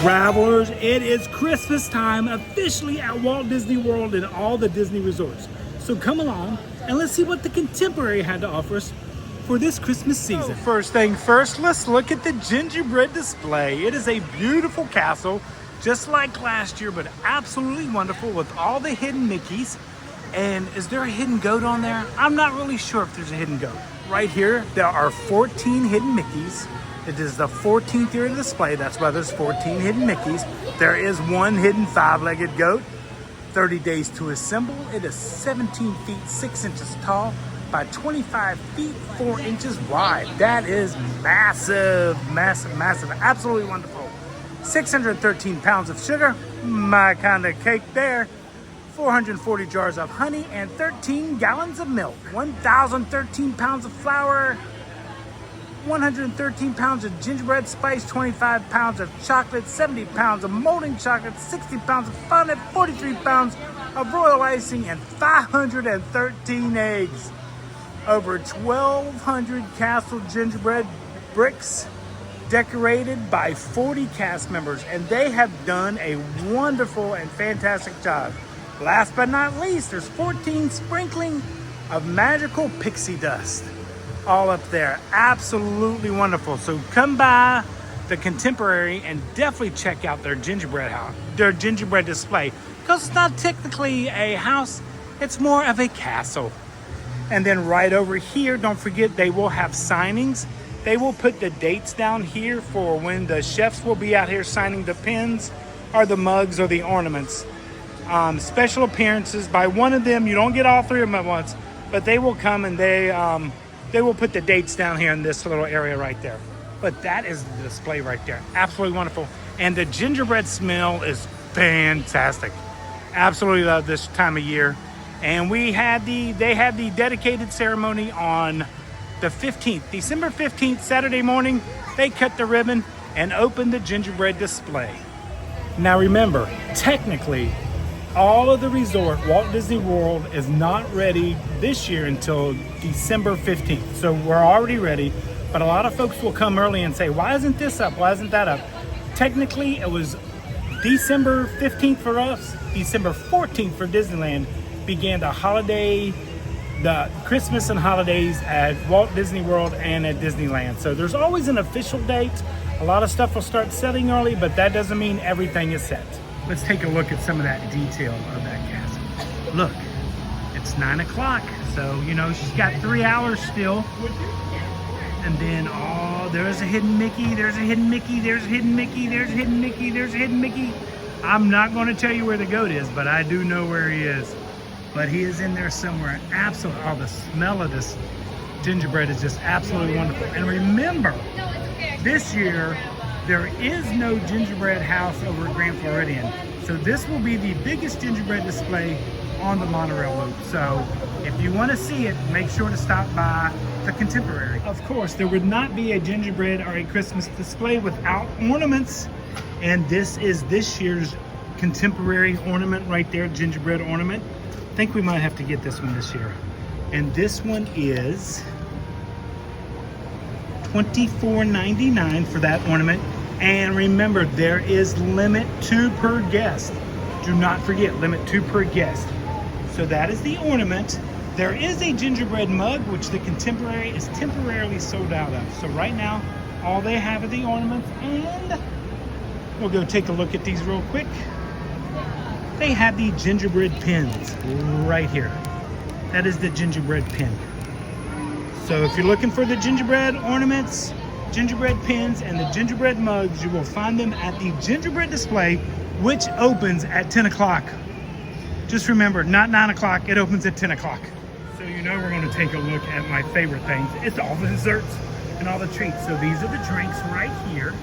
Travelers, it is Christmas time officially at Walt Disney World and all the Disney resorts. So come along and let's see what the Contemporary had to offer us for this Christmas season. First thing first, let's look at the gingerbread display. It is a beautiful castle, just like last year, but absolutely wonderful with all the hidden Mickeys. And is there a hidden goat on there? I'm not really sure if there's a hidden goat. Right here, there are 14 hidden Mickeys. It is the 14th year of the display. That's why there's 14 hidden Mickeys. There is one hidden 5-legged goat. 30 days to assemble. It is 17 feet 6 inches tall by 25 feet 4 inches wide. That is massive, massive, massive. Absolutely wonderful. 613 pounds of sugar, my kind of cake there. 440 jars of honey and 13 gallons of milk. 1,013 pounds of flour. 113 pounds of gingerbread spice, 25 pounds of chocolate, 70 pounds of molding chocolate, 60 pounds of fondant, 43 pounds of royal icing, and 513 eggs. Over 1,200 castle gingerbread bricks decorated by 40 cast members, and they have done a wonderful and fantastic job. Last but not least, there's 14 sprinkling of magical pixie dust. All up there, absolutely wonderful. So come by the Contemporary and definitely check out their gingerbread house, their gingerbread display, because it's not technically a house, it's more of a castle. And then right over here, don't forget, they will have signings. They will put the dates down here for when the chefs will be out here signing the pins or the mugs or the ornaments. Special appearances by one of them. You don't get all three of them at once, but they will come and they will put the dates down here in this little area right there. But that is the display right there. Absolutely wonderful. And the gingerbread smell is fantastic. Absolutely love this time of year. And they had the dedicated ceremony on the 15th, December 15th, Saturday morning. They cut the ribbon and opened the gingerbread display. Now remember, technically, all of the resort, Walt Disney World, is not ready this year until December 15th. So we're already ready, but a lot of folks will come early and say, why isn't this up? Why isn't that up? Technically, it was December 15th for us. December 14th for Disneyland began the Christmas and holidays at Walt Disney World and at Disneyland. So there's always an official date. A lot of stuff will start selling early, but that doesn't mean everything is set. Let's take a look at some of that detail of that castle. Look, it's 9 o'clock, so you know she's got 3 hours still. And then, oh, there's a hidden Mickey, there's a hidden Mickey, there's a hidden Mickey, there's a hidden Mickey, there's a hidden Mickey. I'm not going to tell you where the goat is, but I do know where he is. But he is in there somewhere. Absolutely, oh, the smell of this gingerbread is just absolutely wonderful. And remember, this year, there is no gingerbread house over at Grand Floridian. So this will be the biggest gingerbread display on the monorail loop. So if you want to see it, make sure to stop by the Contemporary. Of course, there would not be a gingerbread or a Christmas display without ornaments. And this is this year's Contemporary ornament right there, gingerbread ornament. I think we might have to get this one this year. And this one is $24.99 for that ornament. And remember, there is limit 2 per guest. Do not forget, limit 2 per guest. So that is the ornament. There is a gingerbread mug, which the Contemporary is temporarily sold out of. So right now, all they have are the ornaments. And we'll go take a look at these real quick. They have the gingerbread pins right here. That is the gingerbread pin. So if you're looking for the gingerbread ornaments, gingerbread pins, and the gingerbread mugs, you will find them at the gingerbread display, which opens at 10 o'clock. Just remember, not 9 o'clock, it opens at 10 o'clock. So you know we're gonna take a look at my favorite things. It's all the desserts and all the treats. So these are the drinks right here.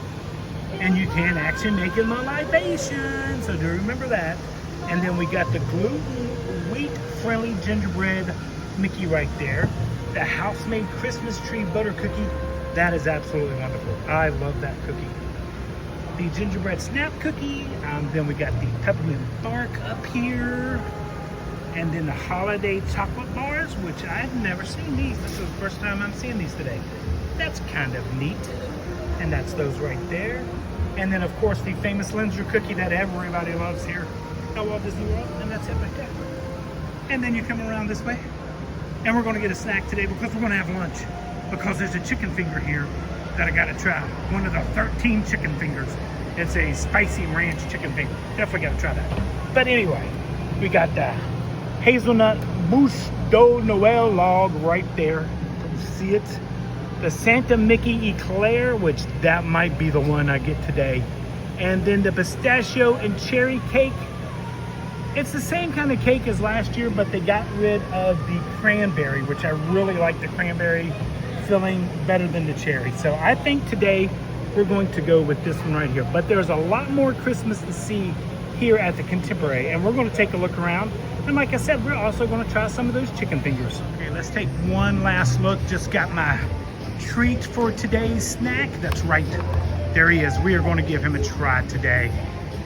And you can actually make them a libation, so do remember that. And then we got the gluten wheat-friendly gingerbread Mickey right there. The house-made Christmas tree butter cookie. That is absolutely wonderful. I love that cookie. The gingerbread snap cookie. Then we got the peppermint bark up here. And then the holiday chocolate bars, which I've never seen these. This is the first time I'm seeing these today. That's kind of neat. And that's those right there. And then, of course, the famous Linzer cookie that everybody loves here at Walt Disney World. And that's it right there. And then you come around this way. And we're going to get a snack today because we're going to have lunch. Because there's a chicken finger here that I got to try. One of the 13 chicken fingers. It's a spicy ranch chicken finger. Definitely got to try that. But anyway, we got the hazelnut mousse do Noel log right there. You see it? The Santa Mickey eclair, which that might be the one I get today. And then the pistachio and cherry cake. It's the same kind of cake as last year, but they got rid of the cranberry, which I really like the cranberry filling better than the cherry. So I think today we're going to go with this one right here. But there's a lot more Christmas to see here at the Contemporary, and we're going to take a look around. And like I said, we're also going to try some of those chicken fingers. Okay, let's take one last look. Just got my treat for today's snack. That's right, there he is. We are going to give him a try today.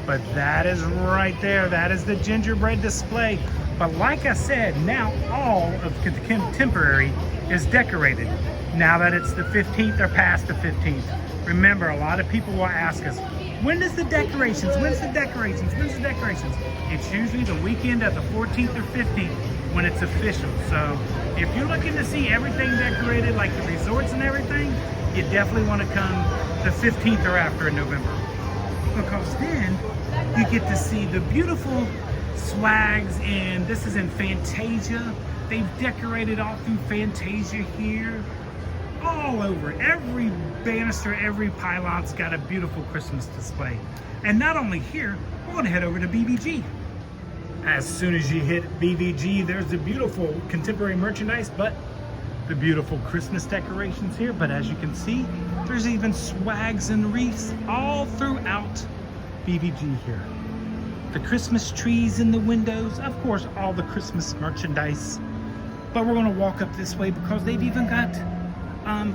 But that is right there. That is the gingerbread display. But like I said, now all of the Contemporary is decorated. Now that it's the 15th or past the 15th. Remember, a lot of people will ask us, when is the decorations? When's the decorations? When's the decorations? It's usually the weekend of the 14th or 15th when it's official. So if you're looking to see everything decorated, like the resorts and everything, you definitely want to come the 15th or after in November. Because then you get to see the beautiful swags, and this is in Fantasia. They've decorated all through Fantasia here. All over, every banister, every pylon's got a beautiful Christmas display. And not only here, we're gonna head over to BBG. As soon as you hit BBG, there's the beautiful Contemporary merchandise, but the beautiful Christmas decorations here. But as you can see, there's even swags and wreaths all throughout BBG here. The Christmas trees in the windows, of course, all the Christmas merchandise. But we're gonna walk up this way because they've even got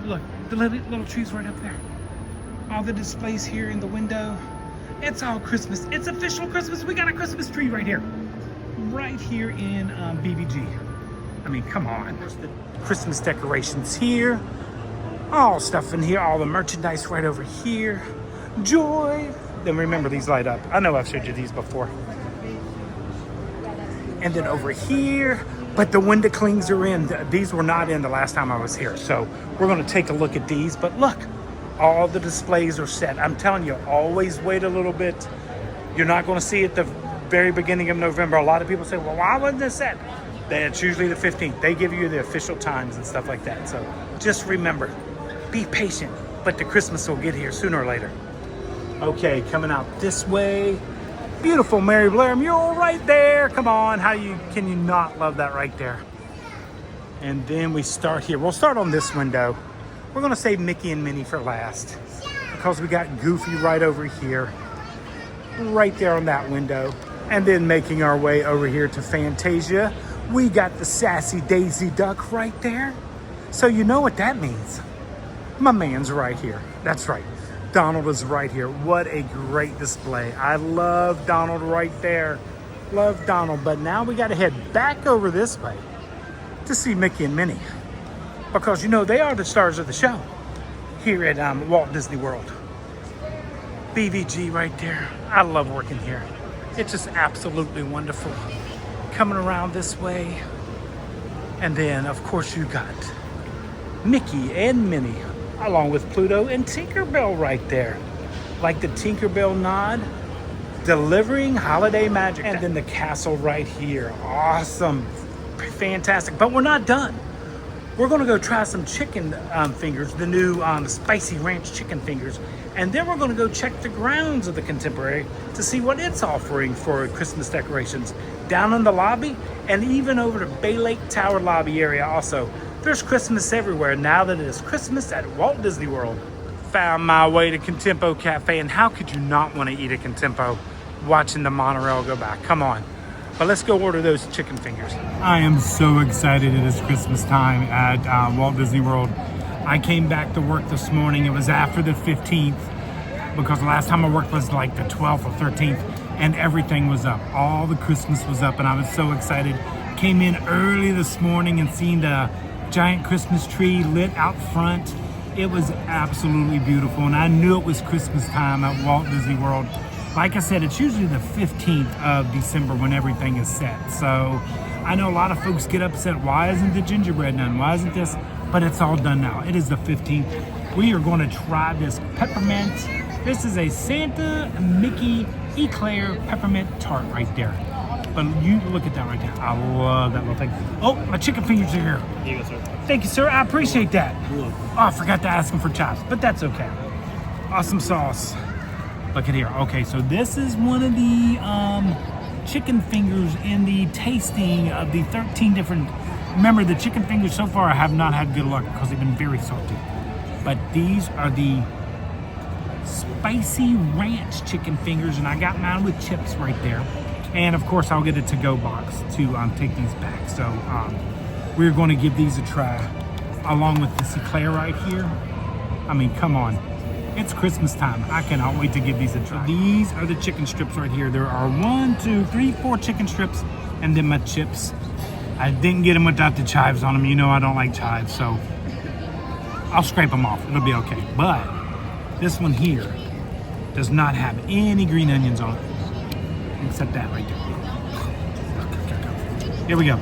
look, the little trees right up there. All the displays here in the window. It's all Christmas. It's official Christmas. We got a Christmas tree right here. Right here in BBG. I mean, come on. There's the Christmas decorations here. All stuff in here. All the merchandise right over here. Joy. Then remember, these light up. I know I've showed you these before. And then over here, but the window clings are in. These were not in the last time I was here. So we're gonna take a look at these. But look, all the displays are set. I'm telling you, always wait a little bit. You're not gonna see it the very beginning of November. A lot of people say, well, why wasn't this set? It's usually the 15th. They give you the official times and stuff like that. So just remember, be patient, but the Christmas will get here sooner or later. Okay, coming out this way. Beautiful Mary Blair mural right there. Come on, can you not love that right there? And then we start here. We'll start on this window. We're gonna save Mickey and Minnie for last because we got Goofy right over here, right there on that window. And then making our way over here to Fantasia, we got the sassy Daisy Duck right there. So you know what that means. My man's right here. That's right. Donald is right here. What a great display. I love Donald right there. Love Donald. But now we got to head back over this way to see Mickey and Minnie. Because, you know, they are the stars of the show here at Walt Disney World. BVG right there. I love working here. It's just absolutely wonderful. Coming around this way. And then, of course, you got Mickey and Minnie, along with Pluto and Tinkerbell right there. Like the Tinkerbell nod, delivering holiday magic. And then the castle right here. Awesome. Fantastic. But we're not done. We're going to go try some chicken fingers, the new spicy ranch chicken fingers. And then we're going to go check the grounds of the Contemporary to see what it's offering for Christmas decorations. Down in the lobby and even over to Bay Lake Tower lobby area also. There's Christmas everywhere now that it is Christmas at Walt Disney World. Found my way to Contempo Café, and how could you not want to eat a Contempo watching the monorail go by? Come on. But let's go order those chicken fingers. I am so excited it is Christmas time at Walt Disney World. I came back to work this morning. It was after the 15th because the last time I worked was like the 12th or 13th, and everything was up. All the Christmas was up, and I was so excited. Came in early this morning and seen the giant Christmas tree lit out front. It was absolutely beautiful, and I knew it was Christmas time at Walt Disney World. Like I said, it's usually the 15th of December when everything is set. So I know a lot of folks get upset, why isn't the gingerbread done? Why isn't this? But it's all done now. It is the 15th. We are going to try this peppermint. This is a Santa Mickey Eclair peppermint tart right there. But you look at that right there. I love that little thing. Oh, my chicken fingers are here. Here you go, sir. Thank you, sir. I appreciate that. Oh, I forgot to ask him for chops, but that's okay. Awesome sauce. Look at here. Okay, so this is one of the chicken fingers in the tasting of the 13 different. Remember, the chicken fingers so far I have not had good luck because they've been very salty. But these are the spicy ranch chicken fingers, and I got mine with chips right there. And of course, I'll get a to-go box to take these back. So we're going to give these a try along with this eclair right here. I mean, come on. It's Christmas time. I cannot wait to give these a try. These are the chicken strips right here. There are 1, 2, 3, 4 chicken strips, and then my chips. I didn't get them without the chives on them. You know I don't like chives, so I'll scrape them off. It'll be okay. But this one here does not have any green onions on it, except that right there. Here we go.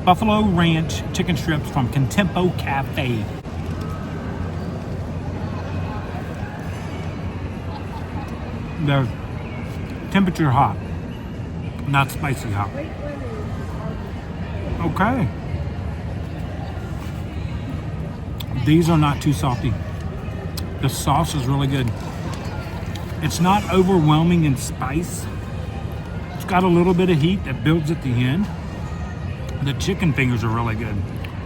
Buffalo Ranch chicken strips from Contempo Café. They're temperature hot, not spicy hot. Okay. These are not too salty. The sauce is really good. It's not overwhelming in spice. It's got a little bit of heat that builds at the end. The chicken fingers are really good.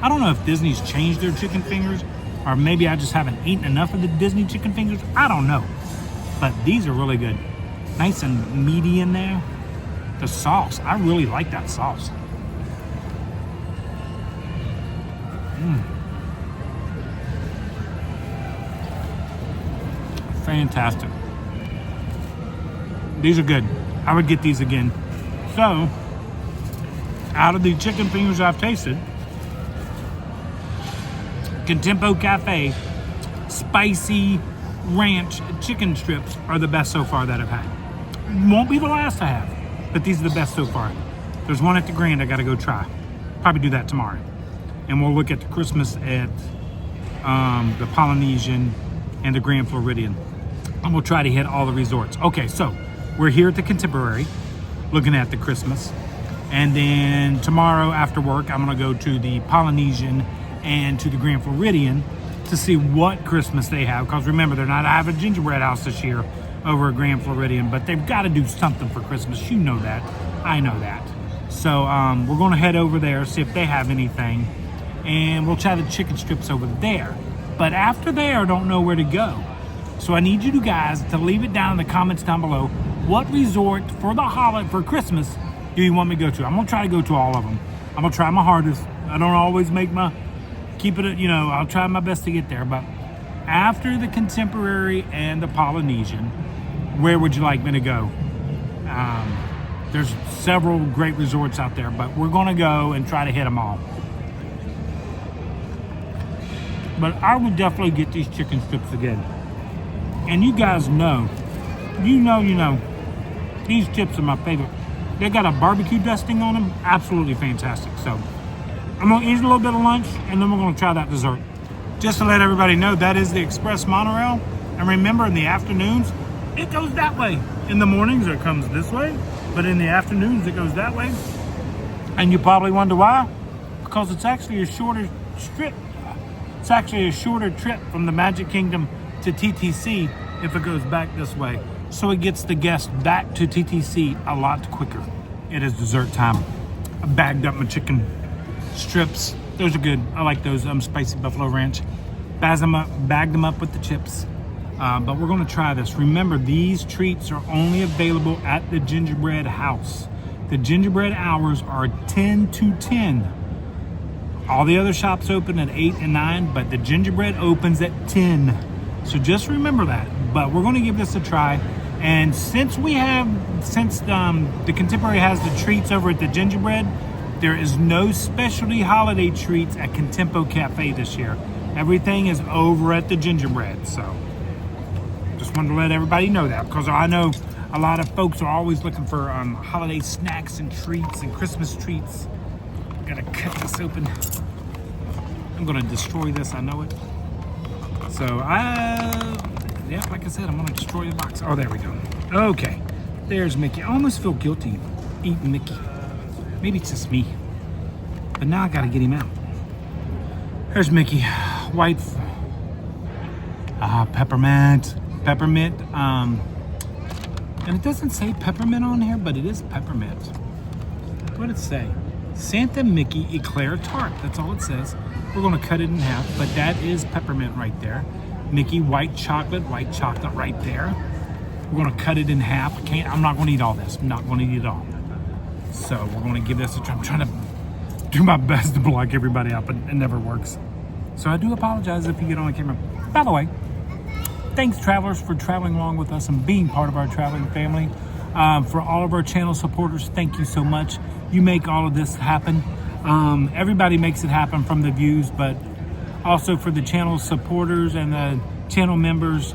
I don't know if Disney's changed their chicken fingers, or maybe I just haven't eaten enough of the Disney chicken fingers. I don't know. But these are really good. Nice and meaty in there. The sauce, I really like that sauce. Fantastic. These are good. I would get these again. So, out of the chicken fingers I've tasted, Contempo Cafe spicy ranch chicken strips are the best so far that I've had. Won't be the last I have, but these are the best so far. There's one at the Grand I gotta go try. Probably do that tomorrow. And we'll look at the Christmas at the Polynesian and the Grand Floridian. And we'll try to hit all the resorts. Okay, so we're here at the Contemporary looking at the Christmas. And then tomorrow after work, I'm gonna go to the Polynesian and to the Grand Floridian to see what Christmas they have. Because remember, they're not having a gingerbread house this year over at Grand Floridian, but they've got to do something for Christmas. You know that. I know that. So we're gonna head over there, see if they have anything. And we'll try the chicken strips over there. But after there, I don't know where to go. So I need you guys to leave it down in the comments down below. What resort for the holiday, for Christmas, do you want me to go to? I'm gonna try to go to all of them. I'm gonna try my hardest. I don't always keep it, you know, I'll try my best to get there. But after the Contemporary and the Polynesian, where would you like me to go? There's several great resorts out there, but we're gonna go and try to hit them all. But I would definitely get these chicken strips again. And you guys know, you know, these chips are my favorite. They got a barbecue dusting on them, absolutely fantastic. So I'm gonna eat a little bit of lunch and then we're gonna try that dessert. Just to let everybody know, that is the Express Monorail. And remember, in the afternoons, it goes that way. In the mornings, it comes this way, but in the afternoons, it goes that way. And you probably wonder why? Because it's actually a shorter strip. It's actually a shorter trip from the Magic Kingdom to TTC if it goes back this way. So it gets the guests back to TTC a lot quicker. It is dessert time. I bagged up my chicken strips. Those are good. I like those spicy buffalo ranch. Bagged them up with the chips. But we're gonna try this. Remember, these treats are only available at the Gingerbread house. The gingerbread hours are 10 to 10. All the other shops open at 8 and 9, but the gingerbread opens at 10. So just remember that. But we're gonna give this a try. And since the Contemporary has the treats over at the Gingerbread, there is no specialty holiday treats at Contempo Cafe this year. Everything is over at the Gingerbread. So just wanted to let everybody know that, because I know a lot of folks are always looking for holiday snacks and treats and Christmas treats. Gotta cut this open. I'm gonna destroy this, I know it. So yeah, like I said, I'm gonna destroy the box. Oh, there we go. Okay, there's Mickey. I almost feel guilty eating Mickey. Maybe it's just me. But now I gotta get him out. There's Mickey, white, peppermint, and it doesn't say peppermint on here, but it is peppermint. What did it say? Santa Mickey Eclair Tart, that's all it says. We're gonna cut it in half, but that is peppermint right there. Mickey white chocolate right there. We're gonna cut it in half. I'm not gonna eat all this. I'm not gonna eat it all. So we're gonna give this a try. I'm trying to do my best to block everybody out, but it never works. So I do apologize if you get on the camera. By the way, thanks travelers for traveling along with us and being part of our traveling family. For all of our channel supporters, thank you so much. You make all of this happen. Everybody makes it happen from the views, but also for the channel supporters and the channel members,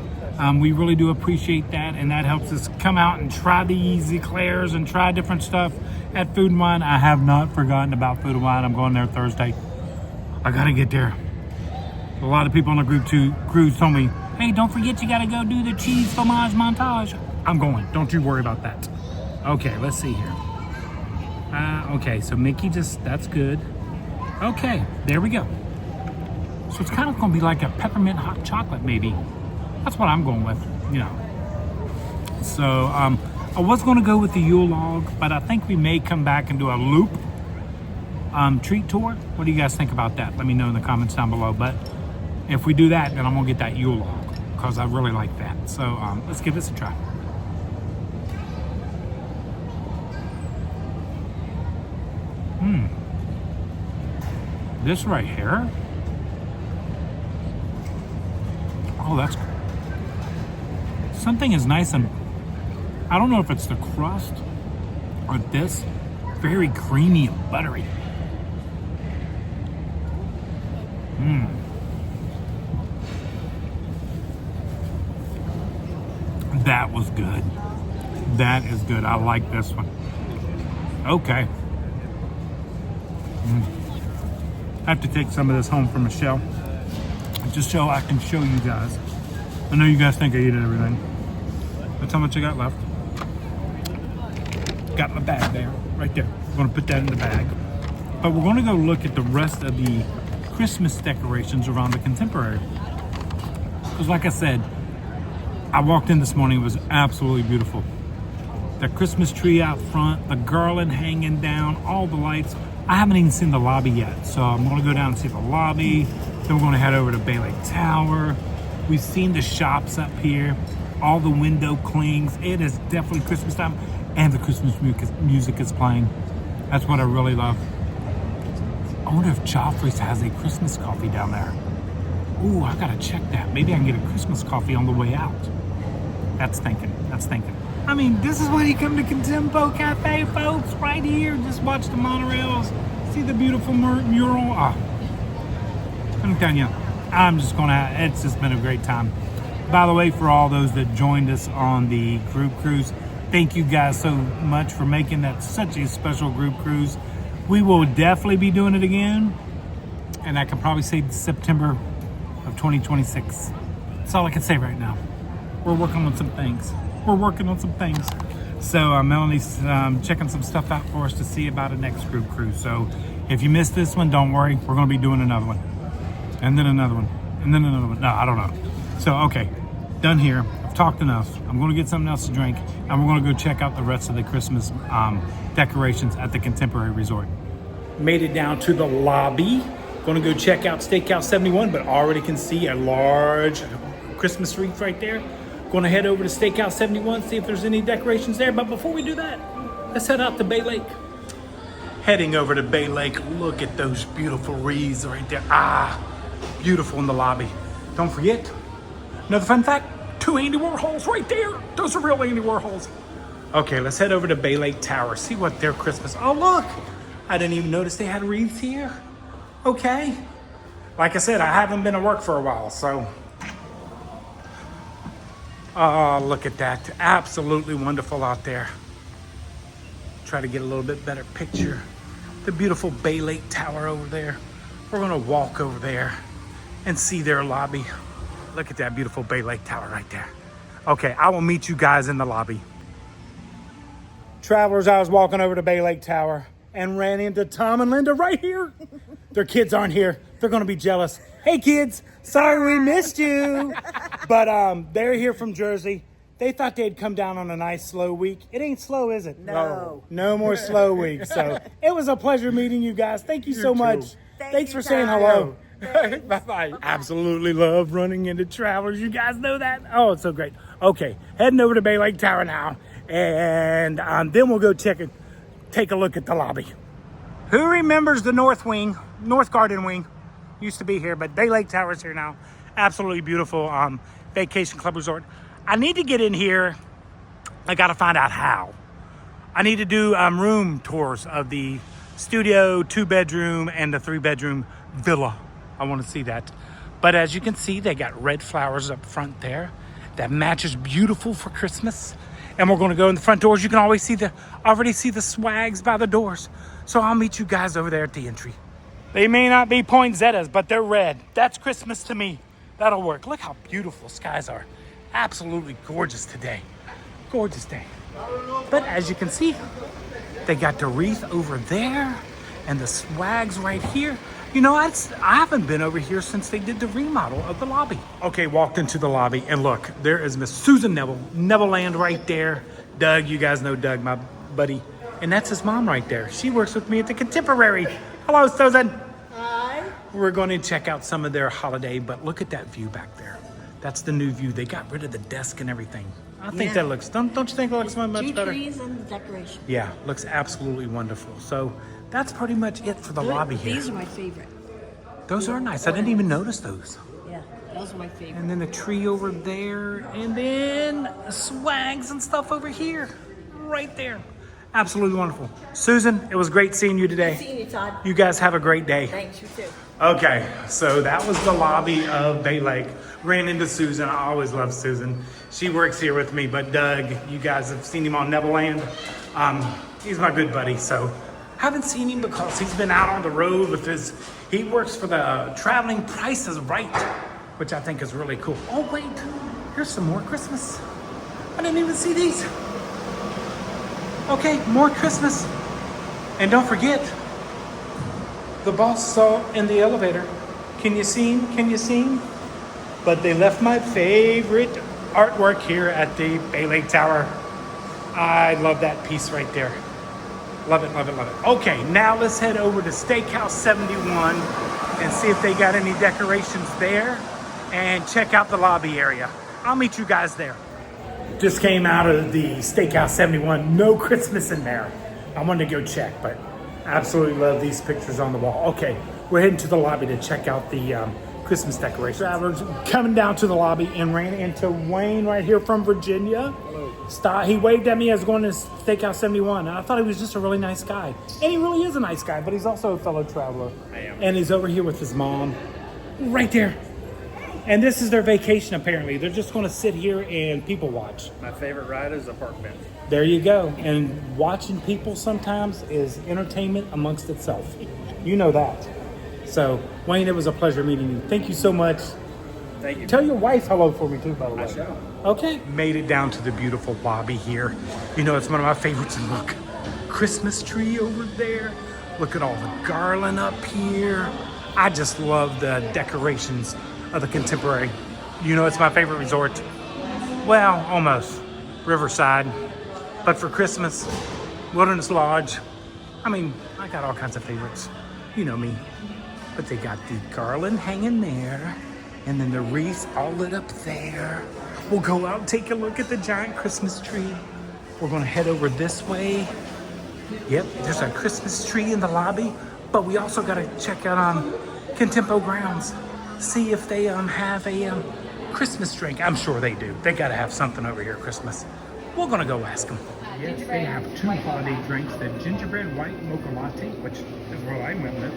we really do appreciate that, and that helps us come out and try these eclairs and try different stuff at Food and Wine. I have not forgotten about Food and Wine. I'm going there Thursday. I gotta get there. A lot of people on the cruise told me, hey, don't forget you gotta go do the cheese fromage montage. I'm going, don't you worry about that. Okay, let's see here. Okay, so Mickey that's good. Okay, there we go. So it's kind of gonna be like a peppermint hot chocolate maybe. That's what I'm going with, you know. So I was gonna go with the Yule log, but I think we may come back and do a loop treat tour. What do you guys think about that? Let me know in the comments down below. But if we do that, then I'm gonna get that Yule log, because I really like that. So let's give this a try. This right here. Oh, that's something is nice, and I don't know if it's the crust or this, very creamy and buttery. That was good. That is good. I like this one. Okay. I have to take some of this home for Michelle, just so I can show you guys. I know you guys think I eat everything. That's how much I got left. Got my bag there, right there. We're gonna put that in the bag. But we're gonna go look at the rest of the Christmas decorations around the Contemporary. Because like I said, I walked in this morning, it was absolutely beautiful. The Christmas tree out front, the garland hanging down, all the lights. I haven't even seen the lobby yet, so I'm gonna go down and see the lobby. Then we're gonna head over to Bay Lake Tower. We've seen the shops up here, all the window clings. It is definitely Christmas time, and the Christmas music is playing. That's what I really love. I wonder if Joffrey's has a Christmas coffee down there. Ooh, I gotta check that. Maybe I can get a Christmas coffee on the way out. That's thinking. I mean, this is why you come to Contempo Café, folks, right here. Just watch the monorails, see the beautiful mural. I'm telling you, it's just been a great time. By the way, for all those that joined us on the group cruise, thank you guys so much for making that such a special group cruise. We will definitely be doing it again, and I can probably say September of 2026. That's all I can say right now. We're working on some things. So Melanie's checking some stuff out for us to see about a next group cruise. So if you missed this one, don't worry. We're going to be doing another one. And then another one. And then another one. No, I don't know. So, okay. Done here. I've talked enough. I'm going to get something else to drink. And we're going to go check out the rest of the Christmas decorations at the Contemporary Resort. Made it down to the lobby. Going to go check out Steakhouse 71, but already can see a large Christmas wreath right there. Going to head over to Steakhouse 71, see if there's any decorations there. But before we do that, let's head out to Bay Lake. Heading over to Bay Lake, look at those beautiful wreaths right there. Beautiful in the lobby. Don't forget, another fun fact, 2 Andy Warhols right there. Those are real Andy Warhols. Okay, let's head over to Bay Lake Tower, see what their Christmas, oh look, I didn't even notice they had wreaths here. Okay, Like I said, I haven't been to work for a while, so. Oh, look at that. Absolutely wonderful out there. Try to get a little bit better picture. The beautiful Bay Lake Tower over there. We're gonna walk over there and see their lobby. Look at that beautiful Bay Lake Tower right there. Okay, I will meet you guys in the lobby. Travelers, I was walking over to Bay Lake Tower and ran into Tom and Linda right here. Their kids aren't here. They're gonna be jealous. Hey kids, sorry we missed you. But they're here from Jersey. They thought they'd come down on a nice slow week. It ain't slow, is it? No. No more slow weeks. So it was a pleasure meeting you guys. Thank you so much. Thanks for saying hello. Bye-bye. Absolutely love running into travelers. You guys know that? Oh, it's so great. Okay, heading over to Bay Lake Tower now. And then we'll go take a look at the lobby. Who remembers the North Garden Wing? Used to be here, but Bay Lake Tower is here now. Absolutely beautiful vacation club resort. I need to get in here. I got to find out how. I need to do room tours of the studio, 2-bedroom, and the 3-bedroom villa. I want to see that. But as you can see, they got red flowers up front there. That matches beautiful for Christmas. And we're going to go in the front doors. You can always already see the swags by the doors. So I'll meet you guys over there at the entry. They may not be poinsettias, but they're red. That's Christmas to me. That'll work. Look how beautiful skies are. Absolutely gorgeous today. Gorgeous day. But as you can see, they got the wreath over there and the swags right here. You know, I haven't been over here since they did the remodel of the lobby. Okay, walked into the lobby and look, there is Miss Susan Neverland right there. Doug, you guys know Doug, my buddy. And that's his mom right there. She works with me at the Contemporary. Hello, Susan. Hi. We're going to check out some of their holiday, but look at that view back there. That's the new view. They got rid of the desk and everything. I think that looks, don't you think it looks much better? Trees and the decoration. Yeah, looks absolutely wonderful. So that's pretty much it for the lobby here. These are my favorite. Those are nice. I didn't even notice those. Yeah, those are my favorite. And then the tree over there, and then swags and stuff over here, right there. Absolutely wonderful. Susan, it was great seeing you today. Seeing you, Todd. You guys have a great day. Thanks, you too. Okay, so that was the lobby of Bay Lake. Ran into Susan. I always love Susan. She works here with me, but Doug, you guys have seen him on Neverland. He's my good buddy, so haven't seen him because he's been out on the road with he works for the Traveling Price is Right, which I think is really cool. Oh wait, here's some more Christmas. I didn't even see these. Okay, more Christmas. And don't forget, the boss saw in the elevator. Can you see him? Can you see him? But they left my favorite artwork here at the Bay Lake Tower. I love that piece right there. Love it, love it, love it. Okay, now let's head over to Steakhouse 71 and see if they got any decorations there and check out the lobby area. I'll meet you guys there. Just came out of the Steakhouse 71. No Christmas in there. I wanted to go check, but absolutely love these pictures on the wall. Okay, we're heading to the lobby to check out the Christmas decorations. Travelers coming down to the lobby and ran into Wayne right here from Virginia. Hello. He waved at me as going to Steakhouse 71, and I thought he was just a really nice guy. And he really is a nice guy, but he's also a fellow traveler. I am. And he's over here with his mom, right there. And this is their vacation, apparently. They're just going to sit here and people watch. My favorite ride is a park bench. There you go. And watching people sometimes is entertainment amongst itself. You know that. So, Wayne, it was a pleasure meeting you. Thank you so much. Thank you. Tell your wife hello for me too, by the way. I shall. Okay. Made it down to the beautiful lobby here. You know, it's one of my favorites. And look, Christmas tree over there. Look at all the garland up here. I just love the decorations of the Contemporary. You know, it's my favorite resort. Well, almost. Riverside. But for Christmas, Wilderness Lodge. I mean, I got all kinds of favorites. You know me. But they got the garland hanging there. And then the wreaths all lit up there. We'll go out and take a look at the giant Christmas tree. We're gonna head over this way. Yep, there's a Christmas tree in the lobby. But we also gotta check out Contempo grounds. See if they have a Christmas drink. I'm sure they do. They gotta have something over here at Christmas. We're gonna go ask them. Yes, they have 2 holiday drinks, the gingerbread white mocha latte, which is what I went with.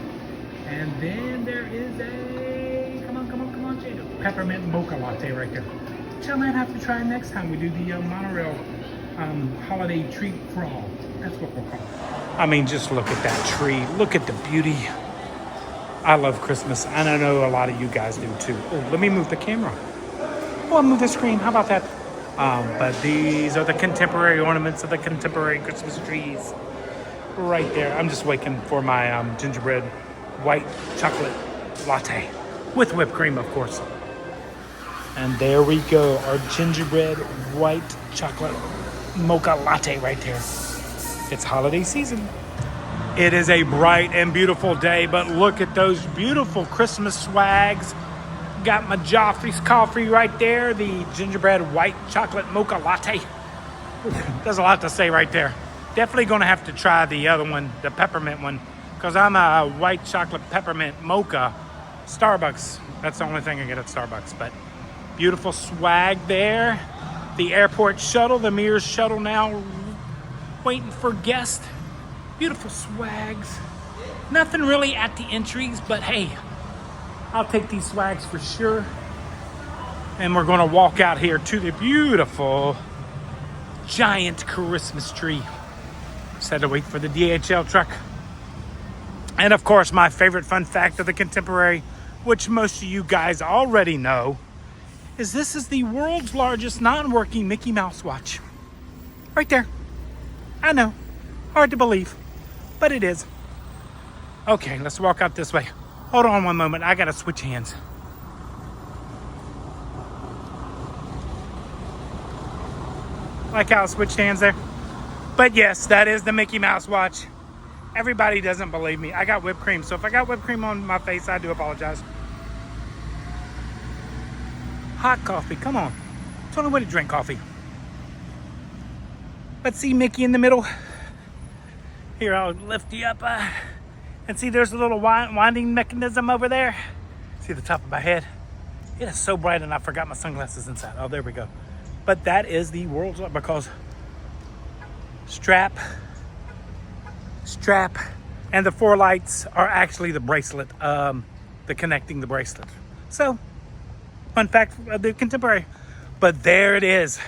And then there is a Peppermint mocha latte right there. Which I might have to try next time we do the monorail holiday tree crawl. That's what we'll call it. I mean, just look at that tree. Look at the beauty. I love Christmas, and I know a lot of you guys do too. Oh, let me move the camera. Oh, I'll move the screen. How about that? But these are the contemporary ornaments of the contemporary Christmas trees. Right there. I'm just waiting for my gingerbread white chocolate latte with whipped cream, of course. And there we go, our gingerbread white chocolate mocha latte right there. It's holiday season. It is a bright and beautiful day, but look at those beautiful Christmas swags. Got my Joffrey's coffee right there, the gingerbread white chocolate mocha latte. There's a lot to say right there. Definitely gonna have to try the other one, the peppermint one, because I'm a white chocolate peppermint mocha Starbucks. That's the only thing I get at Starbucks, but beautiful swag there. The airport shuttle, the Mears shuttle now waiting for guests. Beautiful swags. Nothing really at the entries, but hey, I'll take these swags for sure. And we're gonna walk out here to the beautiful giant Christmas tree. Just had to wait for the DHL truck. And of course, my favorite fun fact of the Contemporary, which most of you guys already know, is this is the world's largest non-working Mickey Mouse watch. Right there. I know, hard to believe, but it is. Okay, let's walk out this way. Hold on one moment, I gotta switch hands. Like how I switched hands there? But yes, that is the Mickey Mouse watch. Everybody doesn't believe me. I got whipped cream, so if I got whipped cream on my face, I do apologize. Hot coffee, come on. It's the only way to drink coffee. Let's see Mickey in the middle. Here, I'll lift you up. And see, there's a little winding mechanism over there. See the top of my head? It is so bright and I forgot my sunglasses inside. Oh, there we go. But that is the world's, because strap, and the 4 lights are actually the bracelet, the connecting the bracelet. So, fun fact of the Contemporary. But there it is.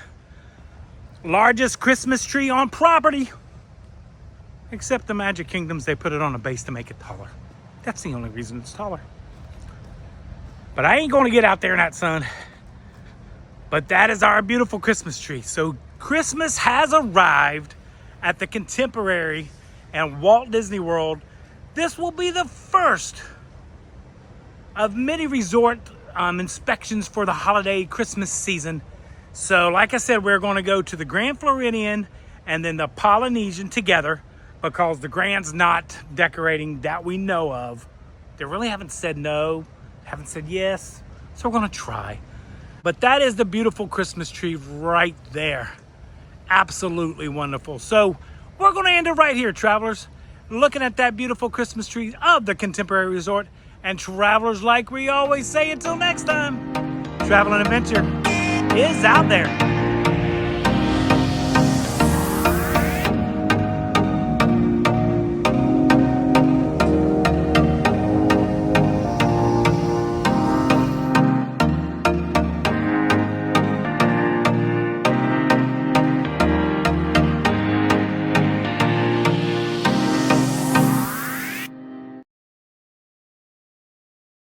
Largest Christmas tree on property. Except the Magic Kingdoms, they put it on a base to make it taller. That's the only reason it's taller. But I ain't gonna get out there in that sun. But that is our beautiful Christmas tree. So Christmas has arrived at the Contemporary and Walt Disney World. This will be the first of many resort inspections for the holiday Christmas season. So like I said, we're going to go to the Grand Floridian and then the Polynesian together, because the Grand's not decorating that we know of. They really haven't said no, haven't said yes, so we're going to try. But that is the beautiful Christmas tree right there. Absolutely wonderful. So we're going to end it right here, travelers. Looking at that beautiful Christmas tree of the Contemporary Resort. And travelers, like we always say, until next time, travel and adventure is out there.